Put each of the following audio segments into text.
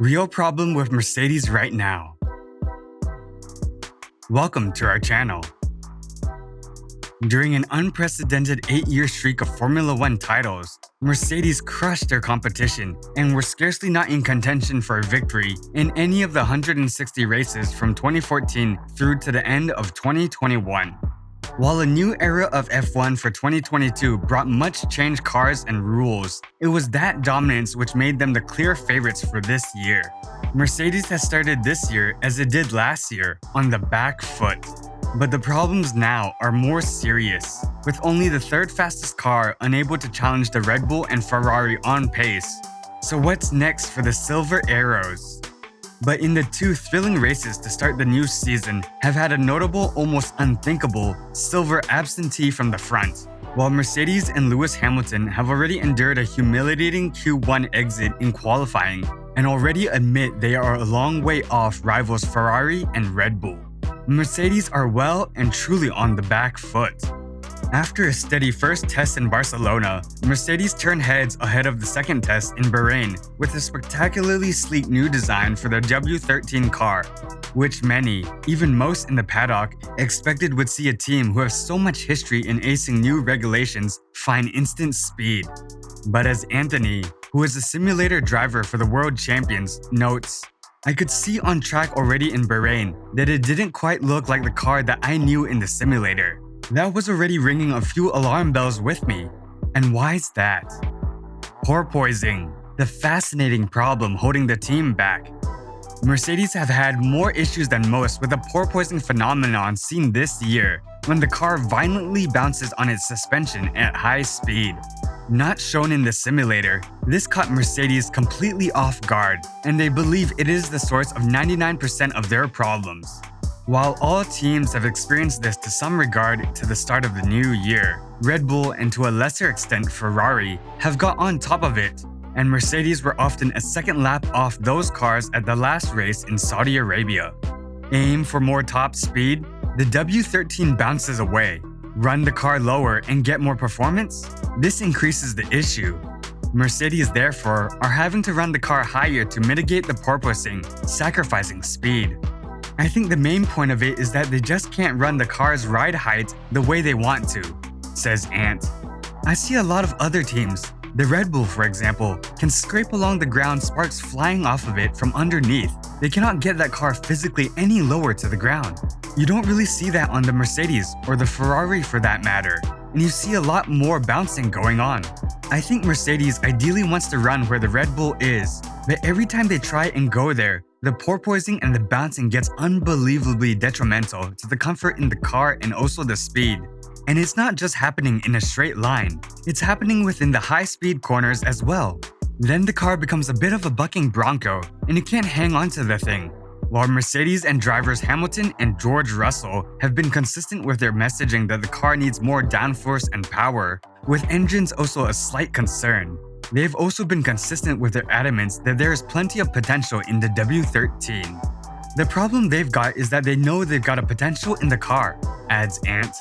Real problem with Mercedes right now. Welcome to our channel. During an unprecedented 8-year streak of Formula One titles, Mercedes crushed their competition and were scarcely not in contention for a victory in any of the 160 races from 2014 through to the end of 2021. While a new era of F1 for 2022 brought much changed cars and rules, it was that dominance which made them the clear favorites for this year. Mercedes has started this year as it did last year, on the back foot. But the problems now are more serious, with only the third fastest car unable to challenge the Red Bull and Ferrari on pace. So what's next for the Silver Arrows? But in the two thrilling races to start the new season have had a notable, almost unthinkable, silver absentee from the front. While Mercedes and Lewis Hamilton have already endured a humiliating Q1 exit in qualifying and already admit they are a long way off rivals Ferrari and Red Bull, Mercedes are well and truly on the back foot. After a steady first test in Barcelona, Mercedes turned heads ahead of the second test in Bahrain with a spectacularly sleek new design for their W13 car, which many, even most in the paddock, expected would see a team who has so much history in acing new regulations find instant speed. But as Anthony, who is a simulator driver for the world champions, notes, "I could see on track already in Bahrain that it didn't quite look like the car that I knew in the simulator. That was already ringing a few alarm bells with me. And why's that?" Porpoising, the fascinating problem holding the team back. Mercedes have had more issues than most with the porpoising phenomenon seen this year, when the car violently bounces on its suspension at high speed. Not shown in the simulator, this caught Mercedes completely off guard, and they believe it is the source of 99% of their problems. While all teams have experienced this to some regard to the start of the new year, Red Bull and to a lesser extent Ferrari have got on top of it, and Mercedes were often a second lap off those cars at the last race in Saudi Arabia. Aim for more top speed? The W13 bounces away. Run the car lower and get more performance? This increases the issue. Mercedes therefore are having to run the car higher to mitigate the porpoising, sacrificing speed. I think the main point of it is that they just can't run the car's ride height the way they want to, says Ant. I see a lot of other teams, the Red Bull for example, can scrape along the ground, sparks flying off of it from underneath. They cannot get that car physically any lower to the ground. You don't really see that on the Mercedes or the Ferrari for that matter, and you see a lot more bouncing going on. I think Mercedes ideally wants to run where the Red Bull is, but every time they try and go there, the porpoising and the bouncing gets unbelievably detrimental to the comfort in the car and also the speed. And it's not just happening in a straight line, it's happening within the high-speed corners as well. Then the car becomes a bit of a bucking bronco, and you can't hang on to the thing. While Mercedes and drivers Hamilton and George Russell have been consistent with their messaging that the car needs more downforce and power, with engines also a slight concern, they've also been consistent with their adamance that there is plenty of potential in the W13. The problem they've got is that they know they've got a potential in the car, adds Ant.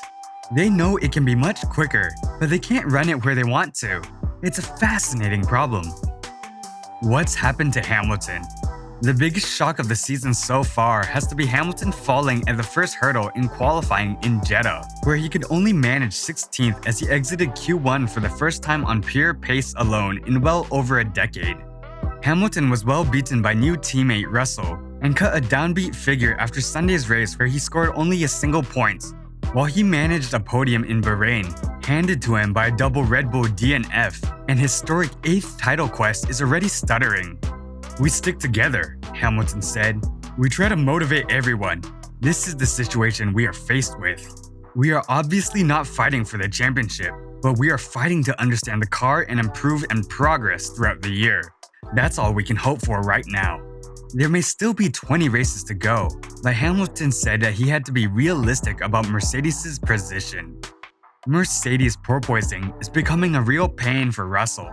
They know it can be much quicker, but they can't run it where they want to. It's a fascinating problem. What's happened to Hamilton? The biggest shock of the season so far has to be Hamilton falling at the first hurdle in qualifying in Jeddah, where he could only manage 16th as he exited Q1 for the first time on pure pace alone in well over a decade. Hamilton was well beaten by new teammate Russell and cut a downbeat figure after Sunday's race where he scored only a single point, while he managed a podium in Bahrain, handed to him by a double Red Bull DNF, and historic 8th title quest is already stuttering. "We stick together," Hamilton said. "We try to motivate everyone. This is the situation we are faced with. We are obviously not fighting for the championship, but we are fighting to understand the car and improve and progress throughout the year. That's all we can hope for right now." There may still be 20 races to go, but Hamilton said that he had to be realistic about Mercedes' position. Mercedes porpoising is becoming a real pain for Russell.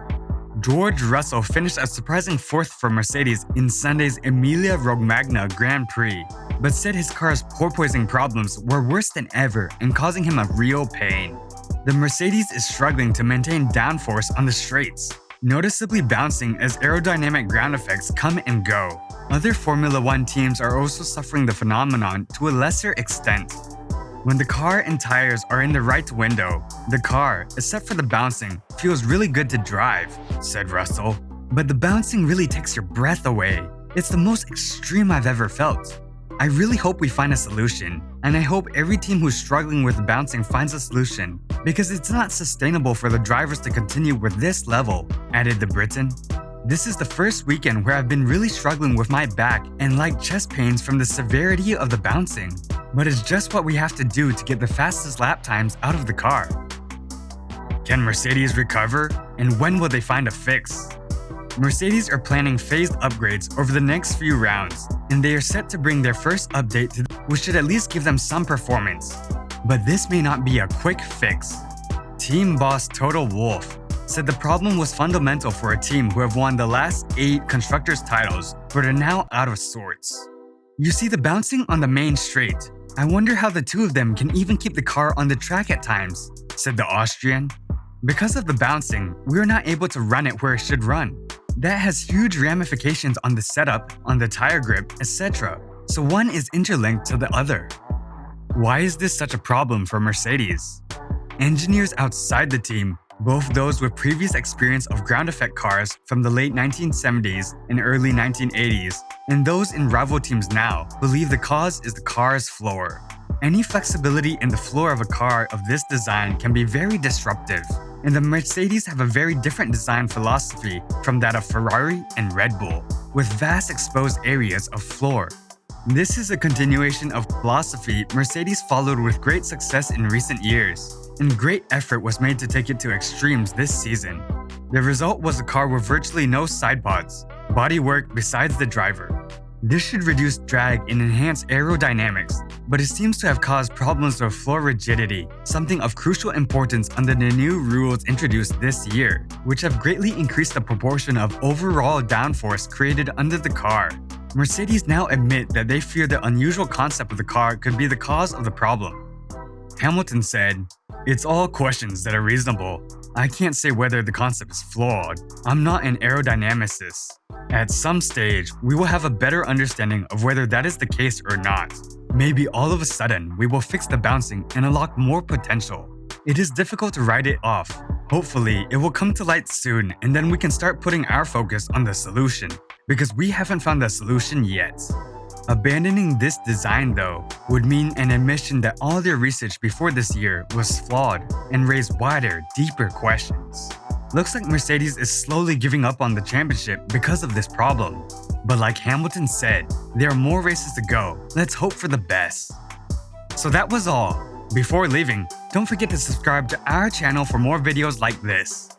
George Russell finished a surprising 4th for Mercedes in Sunday's Emilia-Romagna Grand Prix, but said his car's porpoising problems were worse than ever and causing him a real pain. The Mercedes is struggling to maintain downforce on the straights. noticeably bouncing as aerodynamic ground effects come and go. Other Formula One teams are also suffering the phenomenon to a lesser extent. When the car and tires are in the right window, the car, except for the bouncing, feels really good to drive, said Russell. But the bouncing really takes your breath away. It's the most extreme I've ever felt. I really hope we find a solution, and I hope every team who's struggling with bouncing finds a solution, because it's not sustainable for the drivers to continue with this level, added the Briton. This is the first weekend where I've been really struggling with my back and light chest pains from the severity of the bouncing. But it's just what we have to do to get the fastest lap times out of the car. Can Mercedes recover? And when will they find a fix? Mercedes are planning phased upgrades over the next few rounds, and they are set to bring their first update which should at least give them some performance. But this may not be a quick fix. Team boss Toto Wolff said the problem was fundamental for a team who have won the last 8 constructors' titles but are now out of sorts. You see the bouncing on the main straight. I wonder how the two of them can even keep the car on the track at times, said the Austrian. Because of the bouncing, we are not able to run it where it should run. That has huge ramifications on the setup, on the tire grip, etc. So one is interlinked to the other. Why is this such a problem for Mercedes? Engineers outside the team, both those with previous experience of ground effect cars from the late 1970s and early 1980s, and those in rival teams now, believe the cause is the car's floor. Any flexibility in the floor of a car of this design can be very disruptive, and the Mercedes have a very different design philosophy from that of Ferrari and Red Bull, with vast exposed areas of floor. This is a continuation of philosophy Mercedes followed with great success in recent years, and great effort was made to take it to extremes this season. The result was a car with virtually no side pods, bodywork besides the driver. This should reduce drag and enhance aerodynamics, but it seems to have caused problems with floor rigidity, something of crucial importance under the new rules introduced this year, which have greatly increased the proportion of overall downforce created under the car. Mercedes now admit that they fear the unusual concept of the car could be the cause of the problem. Hamilton said, "It's all questions that are reasonable. I can't say whether the concept is flawed. I'm not an aerodynamicist. At some stage, we will have a better understanding of whether that is the case or not. Maybe all of a sudden, we will fix the bouncing and unlock more potential. It is difficult to write it off. Hopefully, it will come to light soon and then we can start putting our focus on the solution, because we haven't found the solution yet." Abandoning this design, though, would mean an admission that all their research before this year was flawed and raised wider, deeper questions. Looks like Mercedes is slowly giving up on the championship because of this problem. But like Hamilton said, there are more races to go. Let's hope for the best. So that was all. Before leaving, don't forget to subscribe to our channel for more videos like this.